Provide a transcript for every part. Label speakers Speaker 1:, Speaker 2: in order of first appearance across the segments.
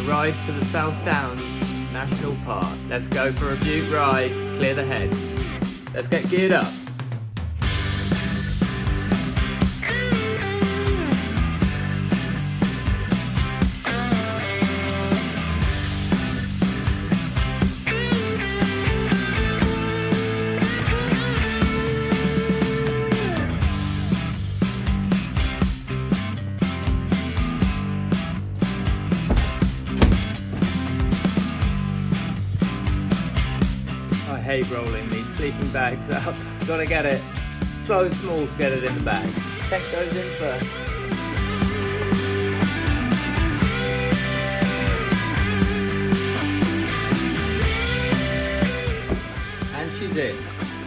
Speaker 1: ride to the South Downs National Park. Let's go for a butte ride, clear the heads. Let's get geared up. I hate rolling these sleeping bags out. Gotta get it so small to get it in the bag. Tent goes in first. And she's in.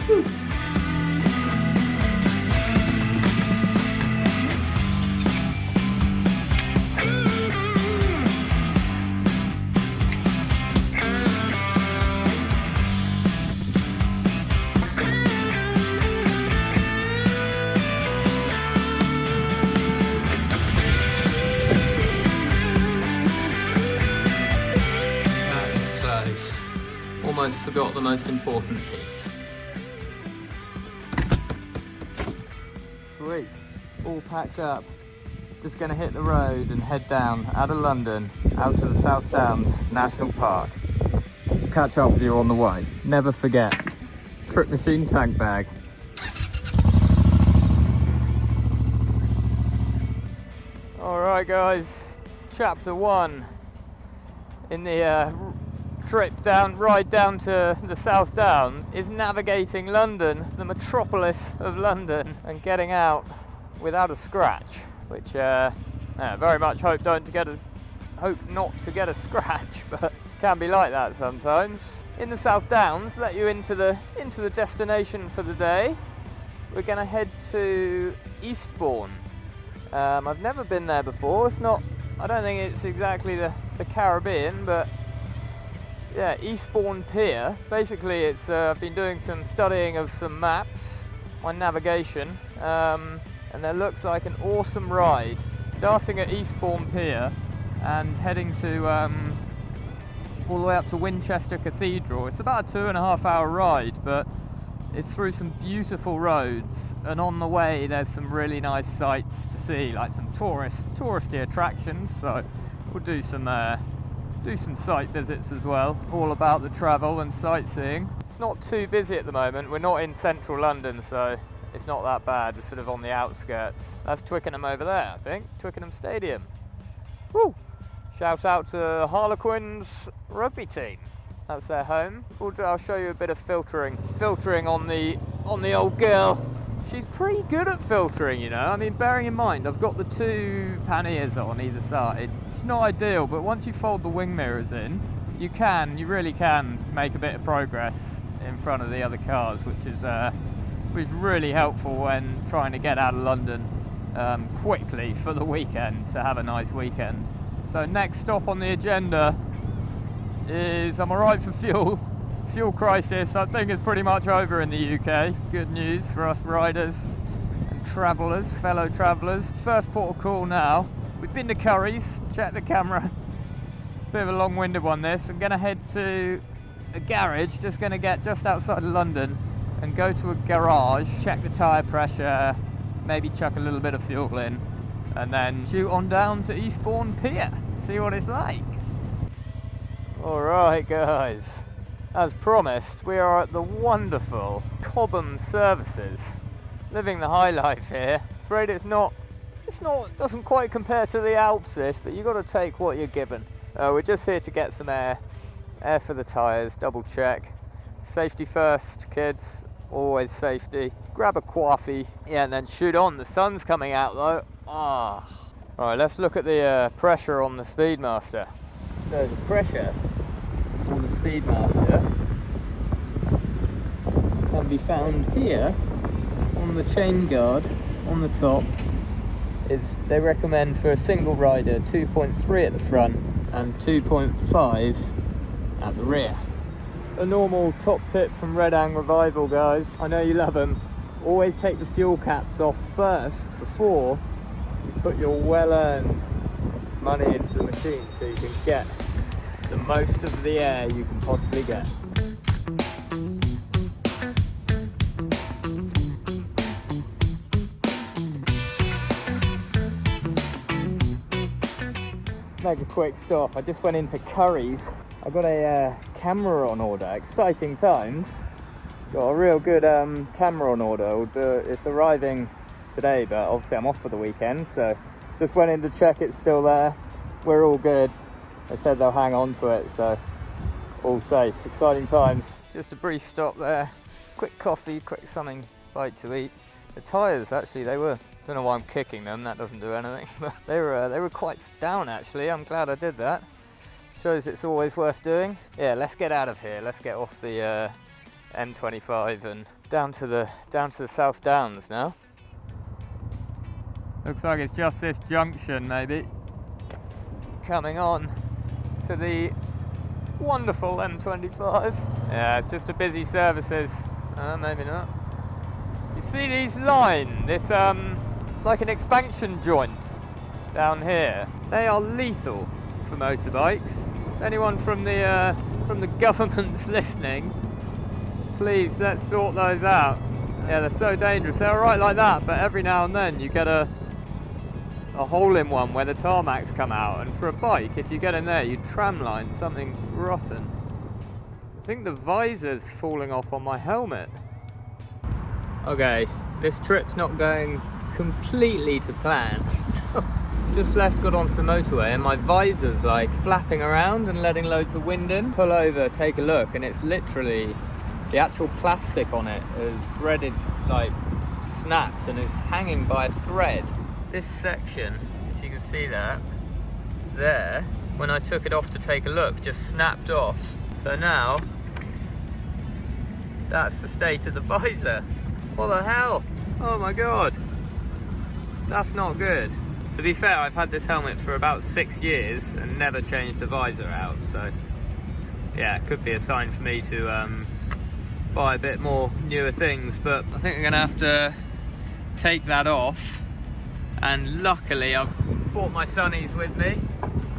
Speaker 1: Woo. Almost forgot the most important piece. Sweet, all packed up. Just gonna hit the road and head down out of London, out to the South Downs National Park. Catch up with you on the way. Never forget, trip machine tank bag. Alright guys, chapter 1 in the ride down to the South Downs is navigating London, the metropolis of London, and getting out without a scratch, which very much hope not to get a scratch, but can be like that sometimes. In the South Downs, let you into the destination for the day. We're going to head to Eastbourne. I've never been there before. I don't think it's exactly the Caribbean, but yeah, Eastbourne Pier. Basically, it's I've been doing some studying of some maps, my navigation, and there looks like an awesome ride. Starting at Eastbourne Pier and heading to all the way up to Winchester Cathedral. It's about a 2.5 hour ride, but it's through some beautiful roads, and on the way there's some really nice sights to see, like some touristy attractions. So we'll do some site visits as well, all about the travel and sightseeing. It's not too busy at the moment. We're not in central London, so it's not that bad. We're sort of on the outskirts. That's Twickenham over there, I think. Twickenham Stadium. Woo! Shout out to Harlequins rugby team. That's their home. I'll show you a bit of filtering on the old girl. She's pretty good at filtering, you know. I mean, bearing in mind, I've got the 2 panniers on either side. It's not ideal, but once you fold the wing mirrors in, you really can make a bit of progress in front of the other cars, which is really helpful when trying to get out of London quickly for the weekend, to have a nice weekend. So next stop on the agenda is, I'm alright for fuel. Fuel crisis, I think, is pretty much over in the UK. Good news for us riders and travellers, fellow travellers. First port of call now. We've been to Curry's, check the camera. Bit of a long-winded one this. I'm going to head to a garage, just going to get just outside of London and go to a garage, check the tyre pressure, maybe chuck a little bit of fuel in, and then shoot on down to Eastbourne Pier, see what it's like. Alright guys, as promised, we are at the wonderful Cobham Services, living the high life here. Afraid it doesn't quite compare to the Alps this, but you've got to take what you're given. We're just here to get some air for the tyres, double check. Safety first, kids, always safety. Grab a coffee, yeah, and then shoot on. The sun's coming out though. Alright, let's look at the pressure on the Speedmaster. So the pressure on the Speedmaster can be found here on the chain guard on the top. They recommend for a single rider 2.3 at the front and 2.5 at the rear. A normal top tip from Redang Revival, guys. I know you love them. Always take the fuel caps off first before you put your well-earned money into the machine so you can get the most of the air you can possibly get. Make a quick stop. I just went into Curry's. I got a camera on order. Exciting times. Got a real good camera on order. It's arriving today, but obviously I'm off for the weekend, so just went in to check it's still there. We're all good. They said they'll hang on to it, so all safe. Exciting times. Just a brief stop there. Quick coffee, quick something bite to eat. The tyres, actually, they were, don't know why I'm kicking them, that doesn't do anything, but they were quite down actually. I'm glad I did that. Shows it's always worth doing. Yeah, let's get out of here. Let's get off the M25 and down to the South Downs now. Looks like it's just this junction maybe. Coming on to the wonderful M25. Yeah, it's just a busy services. Maybe not. You see these line, it's like an expansion joint down here. They are lethal for motorbikes. If anyone from the government's listening, please let's sort those out. Yeah, they're so dangerous. They're alright like that, but every now and then you get a hole in one where the tarmacs come out, and for a bike, if you get in there, you tramline something rotten. I think the visor's falling off on my helmet. Okay, this trip's not going completely to plan. Just got onto the motorway and my visor's like flapping around and letting loads of wind in. Pull over, take a look, and it's literally, the actual plastic on it is threaded, like snapped, and it's hanging by a thread. This section, if you can see that, there, when I took it off to take a look, just snapped off. So now, that's the state of the visor. What the hell? Oh my god. That's not good. To be fair, I've had this helmet for about 6 years and never changed the visor out, so yeah, it could be a sign for me to buy a bit more newer things, but I think I'm gonna have to take that off. And luckily I've brought my sunnies with me,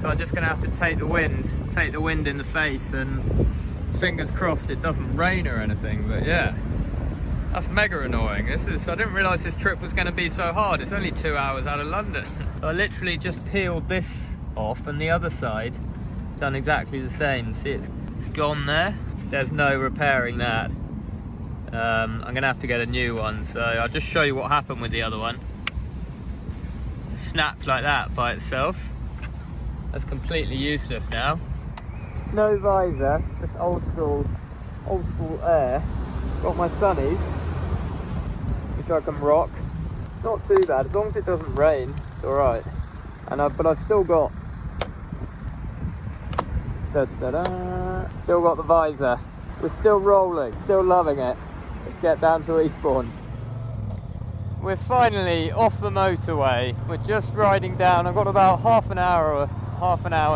Speaker 1: so I'm just gonna have to take the wind in the face, and fingers crossed it doesn't rain or anything. But yeah, that's mega annoying. I didn't realise this trip was going to be so hard. It's only 2 hours out of London. I literally just peeled this off, and the other side has done exactly the same. See, it's gone there. There's no repairing that. I'm going to have to get a new one, so I'll just show you what happened with the other one. It snapped like that by itself. That's completely useless now. No visor, just old school air. Got my sunnies, which I can rock. Not too bad, as long as it doesn't rain, it's alright. But I've still got still got the visor. We're still rolling, still loving it. Let's get down to Eastbourne. We're finally off the motorway. We're just riding down. I've got about half an hour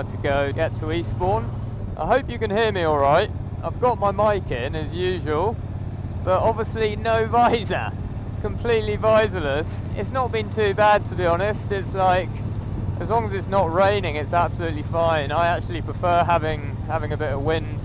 Speaker 1: to go get to Eastbourne. I hope you can hear me alright. I've got my mic in as usual, but obviously no visor, completely visorless. It's not been too bad, to be honest. It's like, as long as it's not raining, it's absolutely fine. I actually prefer having a bit of wind.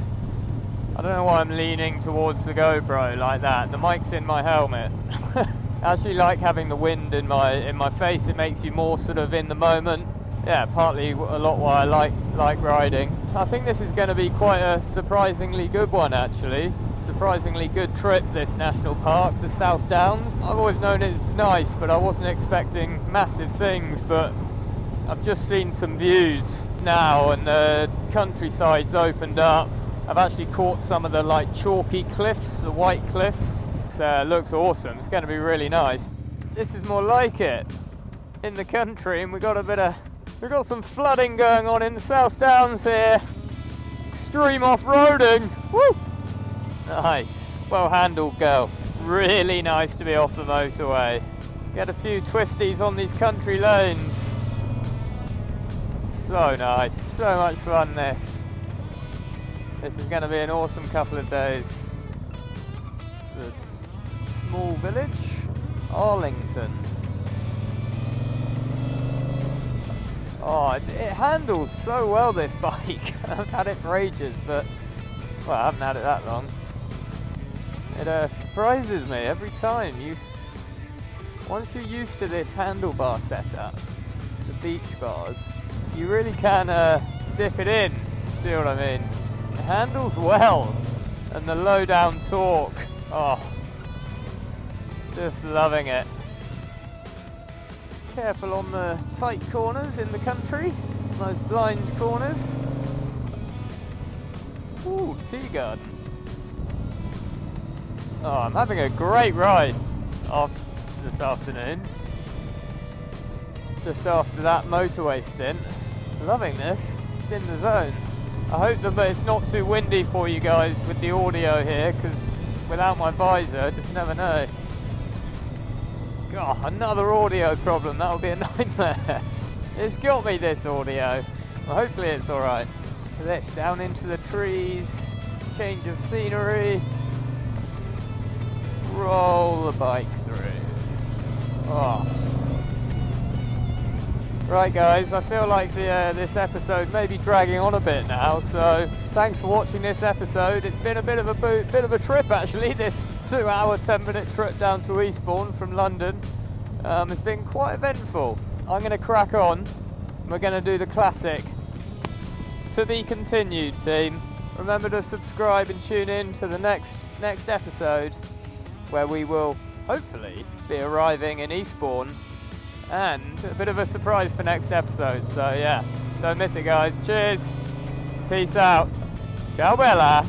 Speaker 1: I don't know why I'm leaning towards the GoPro like that. The mic's in my helmet. I actually like having the wind in my face. It makes you more sort of in the moment. Yeah, partly a lot why I like riding. I think this is going to be quite a surprisingly good one, actually. Surprisingly good trip, this national park, the South Downs. I've always known it's nice, but I wasn't expecting massive things. But I've just seen some views now, and the countryside's opened up. I've actually caught some of the like chalky cliffs, the white cliffs. It looks awesome. It's going to be really nice. This is more like it in the country, and we've got some flooding going on in the South Downs here. Extreme off-roading. Woo! Nice. Well handled, girl. Really nice to be off the motorway. Get a few twisties on these country lanes. So nice. So much fun, this. This is going to be an awesome couple of days. The small village, Arlington. Oh, it handles so well, this bike. I've had it for ages, but well, I haven't had it that long. It surprises me every time. Once you're used to this handlebar setup, the beach bars, you really can dip it in. See what I mean? It handles well, and the low down torque. Oh, just loving it. Careful on the tight corners in the country, those blind corners. Ooh, tea garden. Oh, I'm having a great ride this afternoon. Just after that motorway stint. Loving this. It's in the zone. I hope that it's not too windy for you guys with the audio here, because without my visor, just never know. God, another audio problem. That'll be a nightmare. It's got me, this audio. Well, hopefully it's alright. This down into the trees. Change of scenery. Roll the bike through. Oh. Right guys, I feel like this episode may be dragging on a bit now, so thanks for watching this episode. It's been a bit of a trip actually, this 2 hour 10-minute trip down to Eastbourne from London. It's been quite eventful. I'm going to crack on. We're going to do the classic. To be continued, team. Remember to subscribe and tune in to the next episode, where we will hopefully be arriving in Eastbourne, and a bit of a surprise for next episode. So yeah, don't miss it guys. Cheers, peace out, ciao bella.